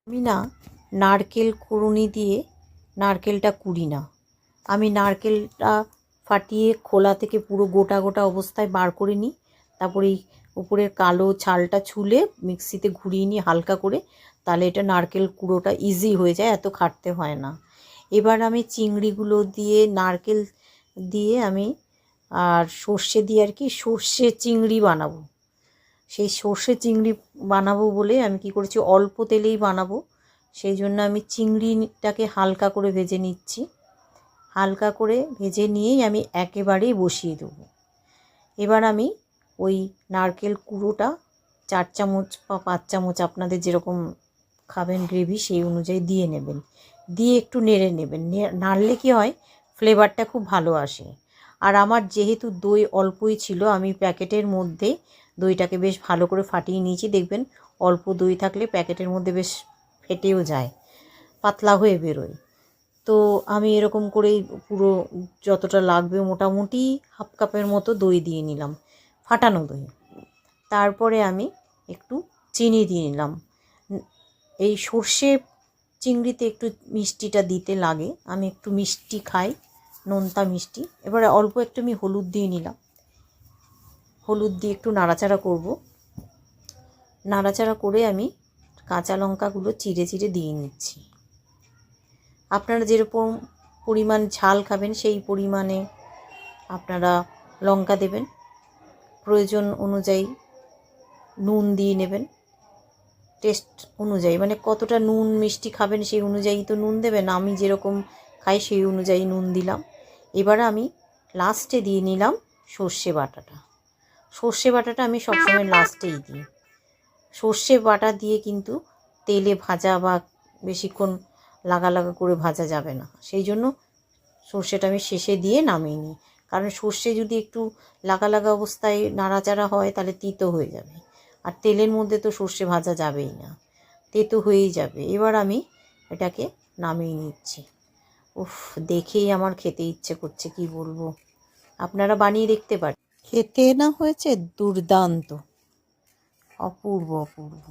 আমি না নারকেল কুড়ুনি দিয়ে নারকেলটা কুড়ি না। আমি নারকেলটা ফাটিয়ে খোলা থেকে পুরো গোটা গোটা অবস্থায় বার করে নিই। তারপরে এই উপরের কালো ছালটা ছুলে মিক্সিতে ঘুরিয়ে নিই হালকা করে, তাহলে এটা নারকেল কুড়োটা ইজি হয়ে যায়, এত খাটতে হয় না। এবার আমি চিংড়িগুলো দিয়ে নারকেল দিয়ে আমি আর সর্ষে দিয়ে আর কি সর্ষে চিংড়ি বানাবো। সেই সর্ষে চিংড়ি বানাবো বলে আমি কি করেছি, অল্প তেলেই বানাবো, সেই জন্য আমি চিংড়িটাকে হালকা করে ভেজে নিচ্ছি। হালকা করে ভেজে নিয়েই আমি একেবারেই বসিয়ে দেবো। এবার আমি ওই নারকেল কুড়োটা 4 চামচ বা 5 চামচ আপনাদের যেরকম খাবেন গ্রেভি সেই অনুযায়ী দিয়ে নেবেন। দিয়ে একটু নেড়ে নেবেন। নাড়লে কি হয়, ফ্লেভারটা খুব ভালো আসে। আর আমার যেহেতু দই অল্পই ছিল, আমি প্যাকেটের মধ্যে দইটাকে বেশ ভালো করে ফাটিয়ে নিয়েছি। দেখবেন অল্প দই থাকলে প্যাকেটের মধ্যে বেশ ফেটেও যায়, পাতলা হয়ে বেরোয়। তো আমি এরকম করেই পুরো যতটা লাগবে মোটামুটি হাফ কাপের মতো দই দিয়ে নিলাম, ফাটানো দই। তারপরে আমি একটু চিনি দিয়ে নিলাম। এই সর্ষে চিংড়িতে একটু মিষ্টিটা দিতে লাগে, আমি একটু মিষ্টি খাই, নোনতা মিষ্টি। এবারে অল্প একটু আমি হলুদ দিয়ে নিলাম। হলুদ দিয়ে একটু নাড়াচাড়া করব। নাড়াচাড়া করে আমি কাঁচা লঙ্কাগুলো চিড়ে চিড়ে দিয়ে নিচ্ছি। আপনারা যেরকম পরিমাণ ঝাল খাবেন সেই পরিমাণে আপনারা লঙ্কা দেবেন। প্রয়োজন অনুযায়ী নুন দিয়ে নেবেন, টেস্ট অনুযায়ী, মানে কতটা নুন মিষ্টি খাবেন সেই অনুযায়ী তো নুন দেবেন। আমি যেরকম খাই সেই অনুযায়ী নুন দিলাম। এবার আমি লাস্টে দিয়ে নিলাম সর্ষে বাটাটা। সর্ষে বাটাটা আমি সবসময় লাস্টেই দিই। সর্ষে বাটা দিয়ে কিন্তু তেলে ভাজা বা বেশিক্ষণ লাগা লাগা করে ভাজা যাবে না, সেই জন্য সর্ষেটা আমি শেষে দিয়ে নামিয়ে নিই। কারণ সর্ষে যদি একটু লাগা লাগা অবস্থায় নাড়াচাড়া হয় তাহলে তিতো হয়ে যাবে, আর তেলের মধ্যে তো সর্ষে ভাজা যাবেই না, তেতো হয়েই যাবে। এবার আমি এটাকে নামিয়ে নিচ্ছি। উফ, দেখেই আমার খেতে ইচ্ছে করছে, কি বলবো। আপনারা বানিয়ে দেখতে পারেন, খেতে না হয়েছে দুর্দান্ত, অপূর্ব অপূর্ব।